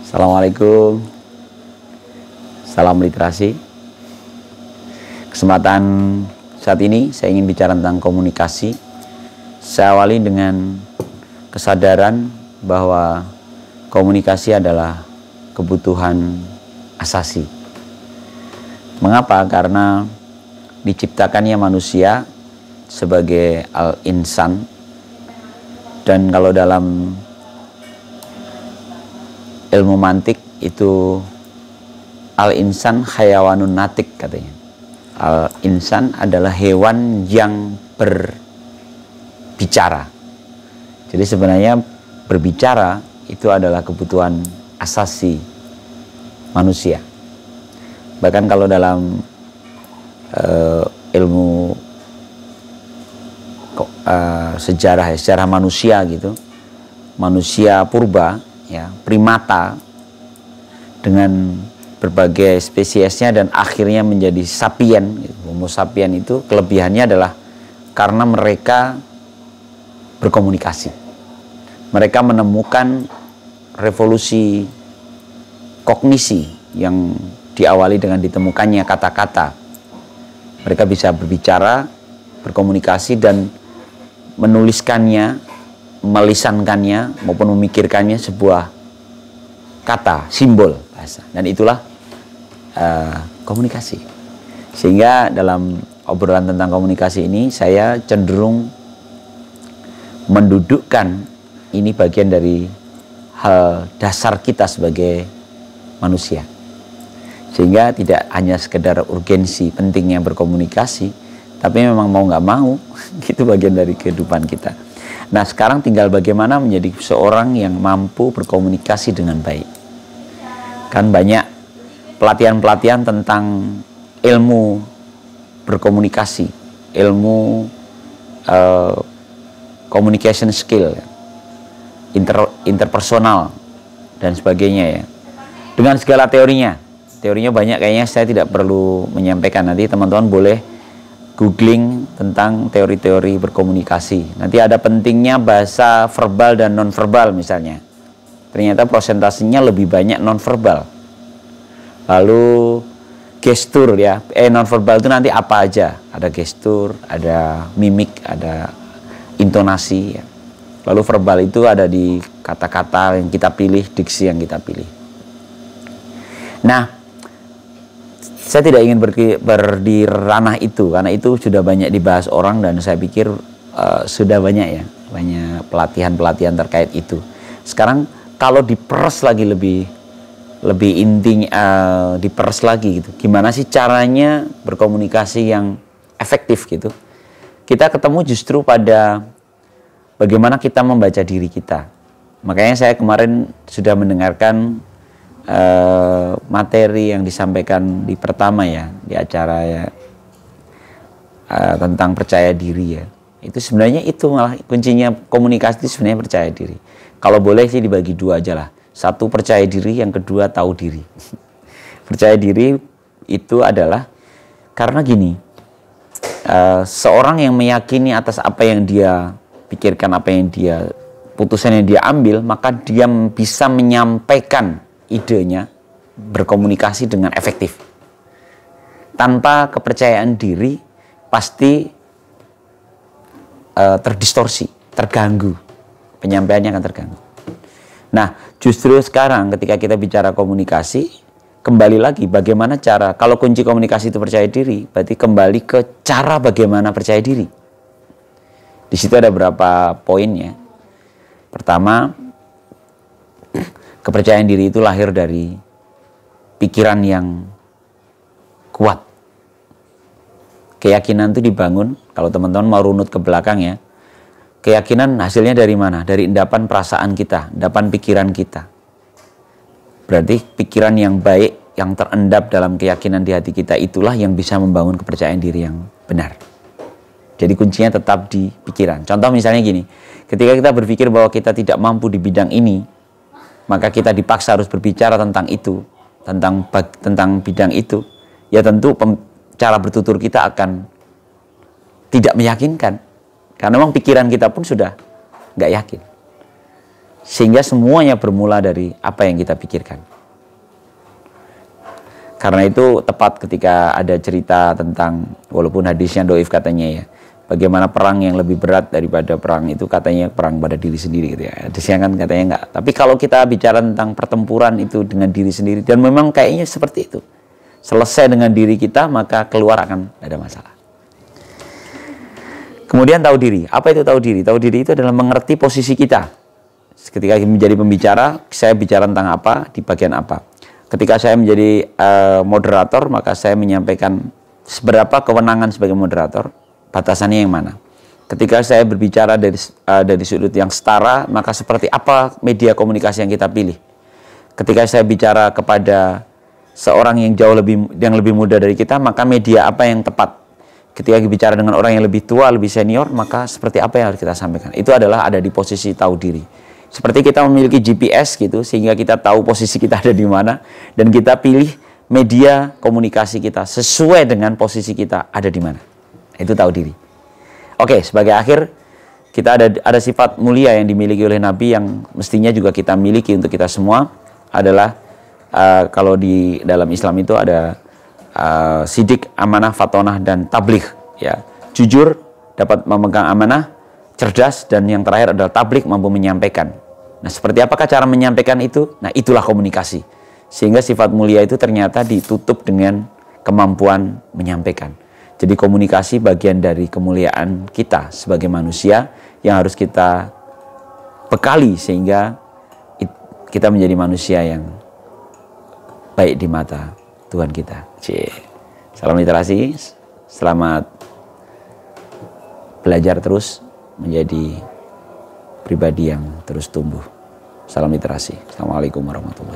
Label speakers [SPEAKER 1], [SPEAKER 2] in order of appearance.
[SPEAKER 1] Assalamualaikum. Salam literasi. Kesempatan saat ini saya ingin bicara tentang komunikasi. Saya awali dengan kesadaran bahwa komunikasi adalah kebutuhan asasi. Mengapa? Karena diciptakannya manusia sebagai al-insan, dan kalau dalam ilmu mantik itu al-insan hayawanun natik katanya. Al-insan adalah hewan yang berbicara. Jadi sebenarnya berbicara itu adalah kebutuhan asasi manusia. Bahkan kalau dalam ilmu sejarah manusia gitu, manusia purba ya, primata dengan berbagai spesiesnya dan akhirnya menjadi sapien gitu. Homo sapien itu kelebihannya adalah karena mereka berkomunikasi. Mereka menemukan revolusi kognisi yang diawali dengan ditemukannya kata-kata. Mereka bisa berbicara, berkomunikasi, dan menuliskannya, melisankannya maupun memikirkannya sebuah kata, simbol, bahasa. Dan itulah komunikasi. Sehingga dalam obrolan tentang komunikasi ini saya cenderung mendudukkan ini bagian dari hal dasar kita sebagai manusia. Sehingga tidak hanya sekedar urgensi pentingnya berkomunikasi, tapi memang mau nggak mau itu bagian dari kehidupan kita. Nah, sekarang tinggal bagaimana menjadi seorang yang mampu berkomunikasi dengan baik. Kan banyak pelatihan-pelatihan tentang ilmu berkomunikasi, ilmu communication skill, interpersonal dan sebagainya ya. Dengan segala teorinya. Teorinya banyak, kayaknya saya tidak perlu menyampaikan. Nanti teman-teman boleh googling tentang teori-teori berkomunikasi. Nanti ada pentingnya bahasa verbal dan non-verbal misalnya. Ternyata prosentasinya lebih banyak non-verbal. Lalu gestur ya. Non-verbal itu nanti apa aja? Ada gestur, ada mimik, ada intonasi ya. Lalu verbal itu ada di kata-kata yang kita pilih, diksi yang kita pilih. Nah, saya tidak ingin di ranah itu, karena itu sudah banyak dibahas orang, dan saya pikir sudah banyak ya, banyak pelatihan-pelatihan terkait itu. Sekarang kalau diperes lagi lebih inti, diperes lagi gitu. Gimana sih caranya berkomunikasi yang efektif gitu? Kita ketemu justru pada bagaimana kita membaca diri kita. Makanya saya kemarin sudah mendengarkan materi yang disampaikan di pertama ya, di acara ya, tentang percaya diri ya. Itu sebenarnya itu malah kuncinya komunikasi itu sebenarnya percaya diri. Kalau boleh sih dibagi dua aja lah. Satu percaya diri, yang kedua tahu diri. Percaya diri itu adalah karena gini, seorang yang meyakini atas apa yang dia pikirkan, apa yang dia putusan yang dia ambil, maka dia bisa menyampaikan idenya, berkomunikasi dengan efektif. Tanpa kepercayaan diri pasti terdistorsi, terganggu, penyampaiannya akan terganggu. Nah, justru sekarang ketika kita bicara komunikasi, kembali lagi bagaimana cara, kalau kunci komunikasi itu percaya diri, berarti kembali ke cara bagaimana percaya diri. Di situ ada beberapa poinnya. Pertama, kepercayaan diri itu lahir dari pikiran yang kuat. Keyakinan itu dibangun, kalau teman-teman mau runut ke belakang ya, keyakinan hasilnya dari mana? Dari endapan perasaan kita, endapan pikiran kita. Berarti pikiran yang baik, yang terendap dalam keyakinan di hati kita, itulah yang bisa membangun kepercayaan diri yang benar. Jadi kuncinya tetap di pikiran. Contoh misalnya gini, ketika kita berpikir bahwa kita tidak mampu di bidang ini, maka kita dipaksa harus berbicara tentang itu, tentang bidang itu, ya tentu cara bertutur kita akan tidak meyakinkan, karena memang pikiran kita pun sudah nggak yakin. Sehingga semuanya bermula dari apa yang kita pikirkan. Karena itu tepat ketika ada cerita tentang, walaupun hadisnya doif katanya ya, bagaimana perang yang lebih berat daripada perang itu katanya perang pada diri sendiri gitu ya. Hadisnya kan katanya enggak. Tapi kalau kita bicara tentang pertempuran itu dengan diri sendiri, dan memang kayaknya seperti itu. Selesai dengan diri kita, maka keluar akan ada masalah. Kemudian tahu diri. Apa itu tahu diri? Tahu diri itu adalah mengerti posisi kita. Ketika menjadi pembicara, saya bicara tentang apa, di bagian apa. Ketika saya menjadi moderator, maka saya menyampaikan seberapa kewenangan sebagai moderator, batasannya yang mana. Ketika saya berbicara dari sudut yang setara, maka seperti apa media komunikasi yang kita pilih. Ketika saya bicara kepada seorang yang jauh lebih muda dari kita, maka media apa yang tepat. Ketika bicara dengan orang yang lebih tua, lebih senior, maka seperti apa yang harus kita sampaikan. Itu adalah ada di posisi tahu diri. Seperti kita memiliki GPS gitu, sehingga kita tahu posisi kita ada di mana, dan kita pilih media komunikasi kita sesuai dengan posisi kita ada di mana. Itu tahu diri. Oke, sebagai akhir, kita ada sifat mulia yang dimiliki oleh Nabi yang mestinya juga kita miliki untuk kita semua, adalah kalau di dalam Islam itu ada sidik, amanah, fatonah, dan tabligh. Ya, jujur, dapat memegang amanah, cerdas, dan yang terakhir adalah tabligh, mampu menyampaikan. Nah, seperti apakah cara menyampaikan itu? Nah, itulah komunikasi. Sehingga sifat mulia itu ternyata ditutup dengan kemampuan menyampaikan. Jadi komunikasi bagian dari kemuliaan kita sebagai manusia yang harus kita bekali sehingga kita menjadi manusia yang baik di mata Tuhan kita. Salam literasi, selamat belajar terus menjadi pribadi yang terus tumbuh. Salam literasi. Assalamualaikum warahmatullahi wabarakatuh.